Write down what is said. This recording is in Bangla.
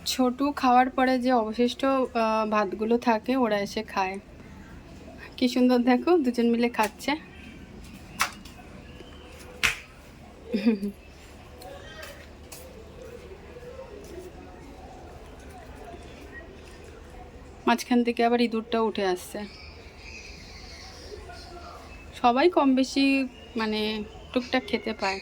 ছোটু খাওয়ার পরে যে অবশিষ্ট ভাতগুলো থাকে ওরা এসে খায়। কি সুন্দর দেখো, দুজন মিলে খাচ্ছে। মাঝখান থেকে আবার ইঁদুরটাও উঠে আসছে। সবাই কম বেশি মানে টুকটাক খেতে পায়।